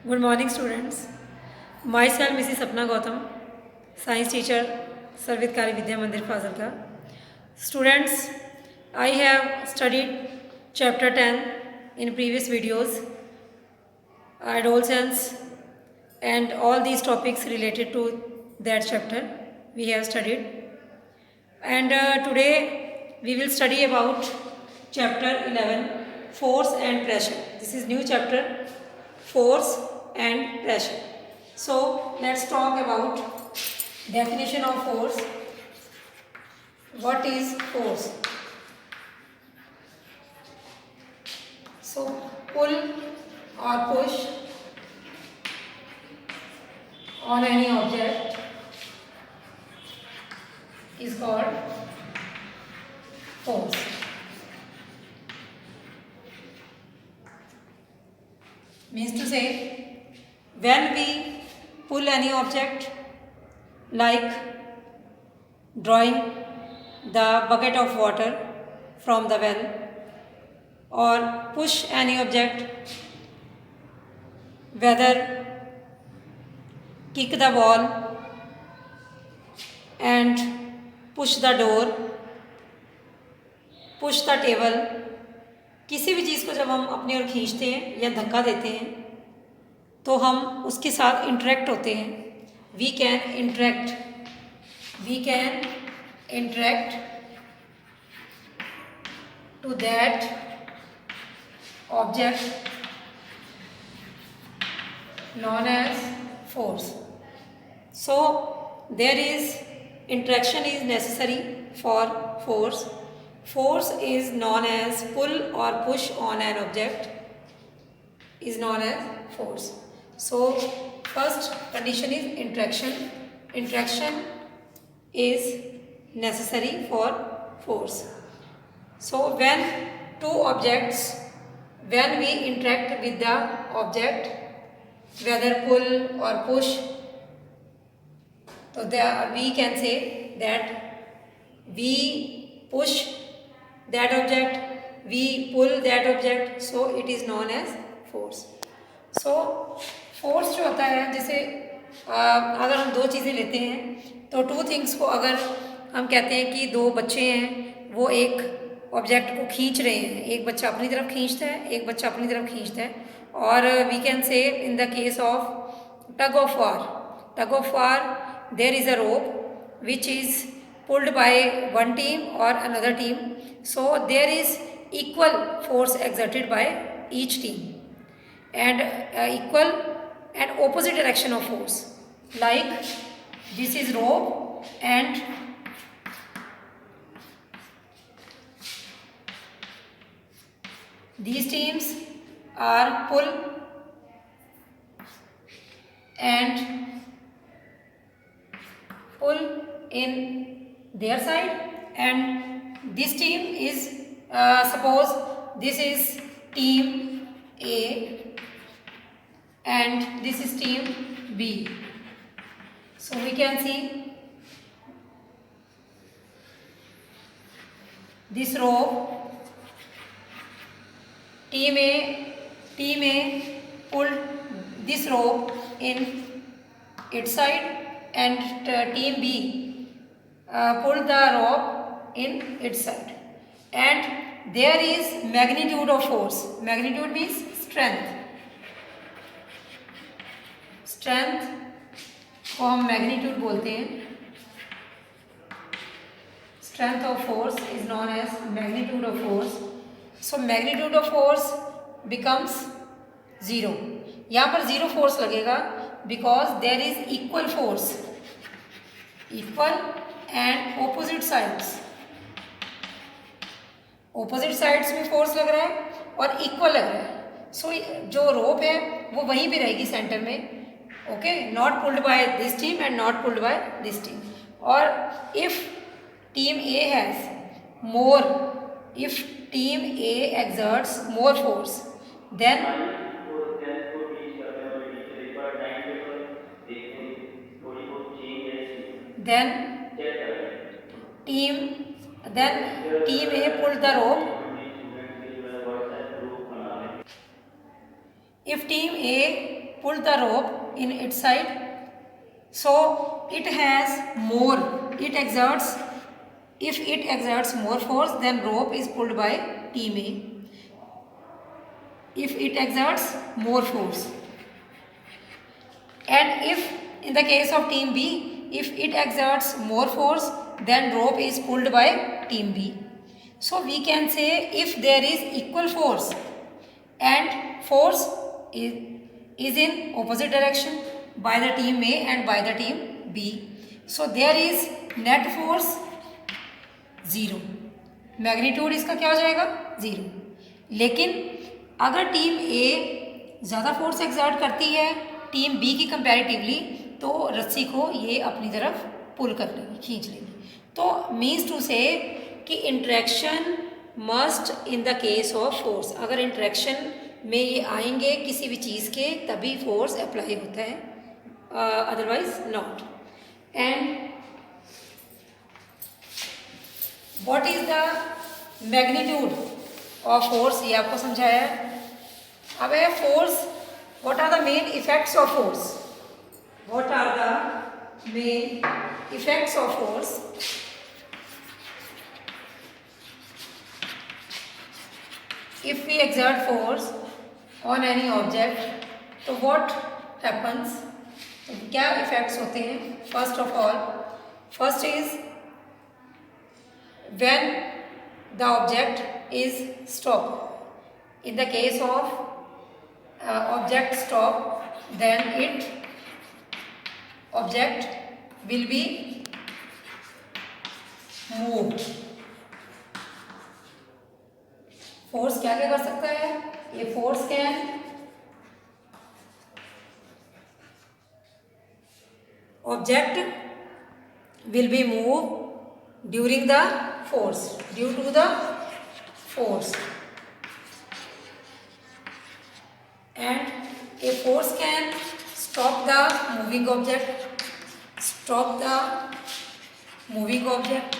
Good morning, students. Myself, Mrs. Sapna Gautam, science teacher, Sarvitkari Vidya Mandir Fazilka. Students, I have studied chapter 10 in previous videos, adolescence, and all these topics related to that chapter we have studied. And today we will study about chapter 11, force and pressure. This is new chapter, force and pressure. So let's talk about definition of force. What is force? So pull or push on any object is called force. Means to say, when we pull any object, like drawing the bucket of water from the well, or push any object, whether kick the ball and push the door, push the table, किसी भी चीज़ को जब हम अपनी ओर खींचते हैं या धक्का देते हैं तो हम उसके साथ इंटरेक्ट होते हैं. We can interact to that object known as force. So there is interaction is necessary for force. Force is known as pull or push on an object is known as force. So first condition is interaction. Interaction is necessary for force. So when two objects, when we interact with the object, whether pull or push, so there we can say that we push that object, we pull that object, so it is known as force. So force जो होता है, जैसे अगर हम दो चीज़ें लेते हैं तो टू थिंग्स को अगर हम कहते हैं कि दो बच्चे हैं वो एक ऑब्जेक्ट को खींच रहे हैं, एक बच्चा अपनी तरफ खींचता है, एक बच्चा अपनी तरफ खींचता है, और we can say in the case of tug of war there is a rope which is pulled by one team or another team, so there is equal force exerted by each team and equal and opposite direction of force, like this is rope and these teams are pull and pull in their side, and this team is suppose this is team A and this is team B. So we can see this rope, team A pulled this rope in its side and team B pulled the rope in its side, and there is magnitude of force. Magnitude means strength. Strength को हम magnitude बोलते हैं. Strength of force is known as magnitude of force. So magnitude of force becomes 0. यहाँ पर 0 force लगेगा because there is equal force, equal and opposite sides. Opposite sides में force लग रहा है और equal लग रहा है. So जो rope है वो वहीं पे रहेगी center में. Okay, not pulled by this team and not pulled by this team. Or if team A has more, if team A exerts more force, then team A pulled the rope. If team A pulled the rope in its side, so it has more, it exerts, if it exerts more force, then rope is pulled by team A. If it exerts more force, and if in the case of team B, if it exerts more force, then rope is pulled by team B. So we can say if there is equal force and force is in opposite direction by the team A and by the team B, so there is net force 0, magnitude इसका क्या हो जाएगा 0. लेकिन अगर team A ज़्यादा force exert करती है team B की कंपैरेटिवली, तो रस्सी को ये अपनी तरफ पुल कर लेगी, खींच लेगी. तो मीन्स टू से कि interaction must in the case of force, अगर इंटरेक्शन में ये आएंगे किसी भी चीज़ के तभी फोर्स अप्लाई होता है, otherwise not. And what is the magnitude of force, ये आपको समझाया है. अब है force, what are the main effects of force, what are the main effects of force. If we exert force on any object, तो what happens, क्या effects होते हैं. First of all, first is when the object is stopped. In the case of object stop, then object will be moved. Force क्या क्या कर सकता है, ये force can object will be move during the force, due to the force, and a force can stop the moving object, stop the moving object.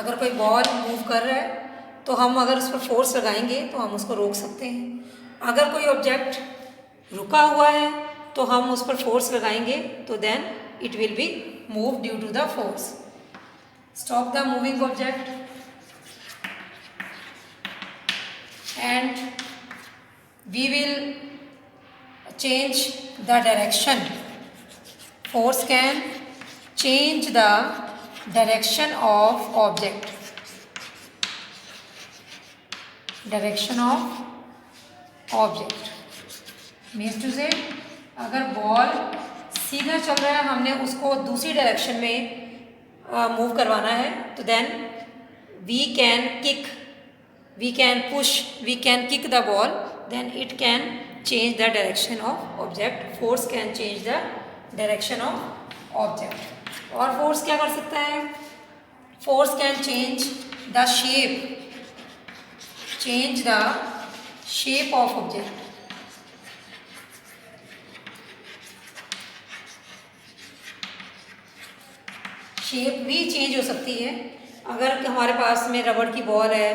अगर कोई ball move कर रहा है तो हम अगर उस पर फोर्स लगाएंगे तो हम उसको रोक सकते हैं. अगर कोई ऑब्जेक्ट रुका हुआ है तो हम उस पर फोर्स लगाएंगे तो then it will be move due to the force. Stop the moving object and we will change the direction. Force can change the direction of object, direction of object means to say अगर ball सीधा चल रहा है, हमने उसको दूसरी direction में move करवाना है, तो then we can kick, we can push, we can kick the ball, then it can change the direction of object. Force can change the direction of object. और फोर्स क्या कर सकता है, force can change the shape, change the shape of object. Shape भी change हो सकती है. अगर हमारे पास में रबड़ की बॉल है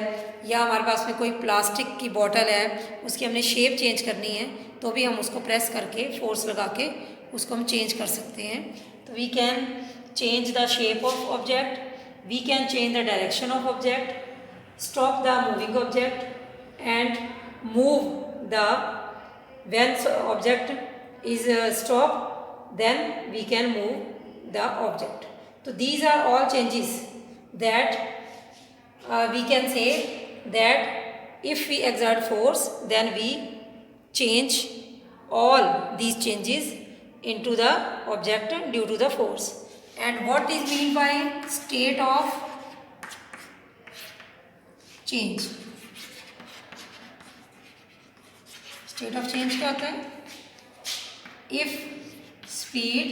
या हमारे पास में कोई प्लास्टिक की बॉटल है, उसकी हमने शेप चेंज करनी है तो भी हम उसको प्रेस करके फोर्स लगा के उसको हम चेंज कर सकते हैं. तो we can change the shape of object, we can change the direction of object, stop the moving object and move the, when object is stopped then we can move the object. So these are all changes that we can say that if we exert force then we change all these changes into the object due to the force. And what is mean by state of change, state of change क्या होता है, if speed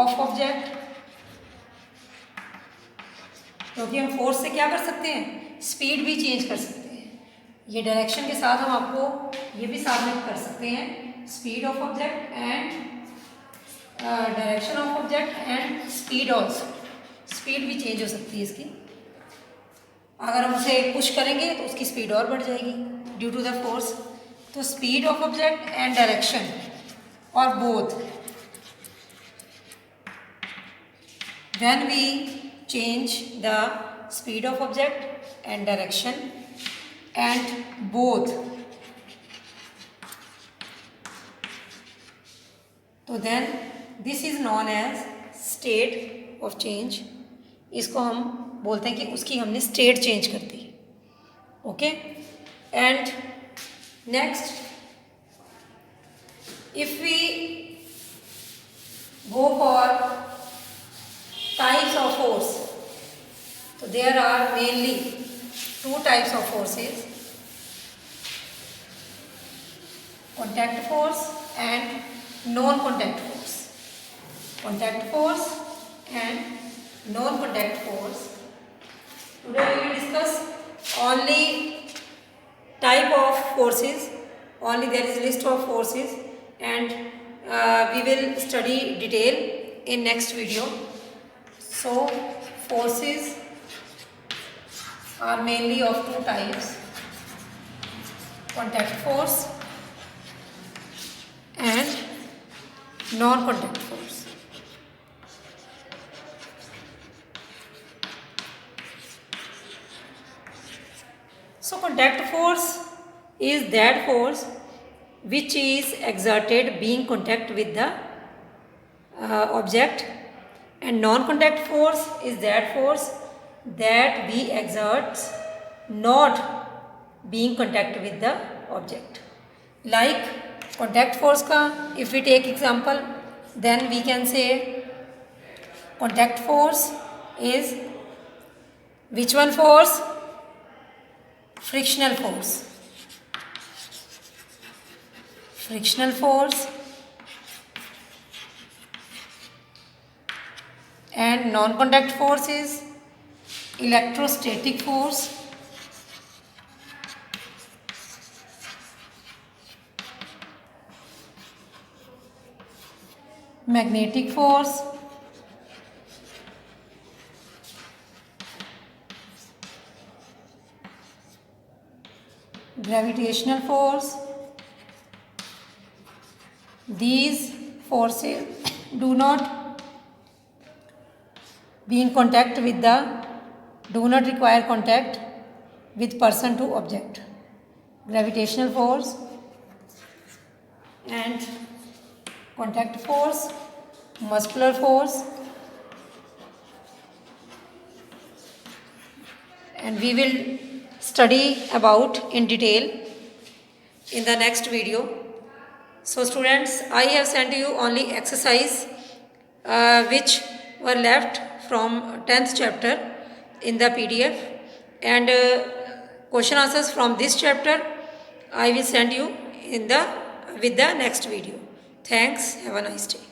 of object, क्योंकि हम force से क्या कर सकते हैं, स्पीड भी चेंज कर सकते हैं. ये डायरेक्शन के साथ हम आपको ये भी साबित कर सकते हैं, speed of object and direction of object and speed also. Speed भी चेंज हो सकती है इसकी. अगर हम उसे पुश करेंगे तो उसकी स्पीड और बढ़ जाएगी ड्यू टू द फोर्स. तो speed of object and direction और both, when we change the speed of object and direction and both, तो then this is known as state of change. इसको हम बोलते हैं कि उसकी हमने स्टेट चेंज कर दी. Okay. And next, if we go for types of force, so there are mainly two types of forces: contact force and non-contact force. Contact force and non-contact force. Today we will discuss only type of forces. Only there is a list of forces, and we will study detail in next video. So forces are mainly of two types: contact force and non-contact force. So contact force is that force which is exerted being contact with the object, and non-contact force is that force that we exert not being contact with the object. Like contact force का if we take example, then we can say contact force is which one force? Frictional force. Frictional force. And non-contact force is electrostatic force. Magnetic force. Gravitational force. These forces do not require contact with person to object. Gravitational force and contact force, muscular force, and we will study about in detail in the next video. So students, I have sent you only exercise which were left from 10th chapter in the PDF, and question answers from this chapter I will send you with the next video. Thanks. Have a nice day.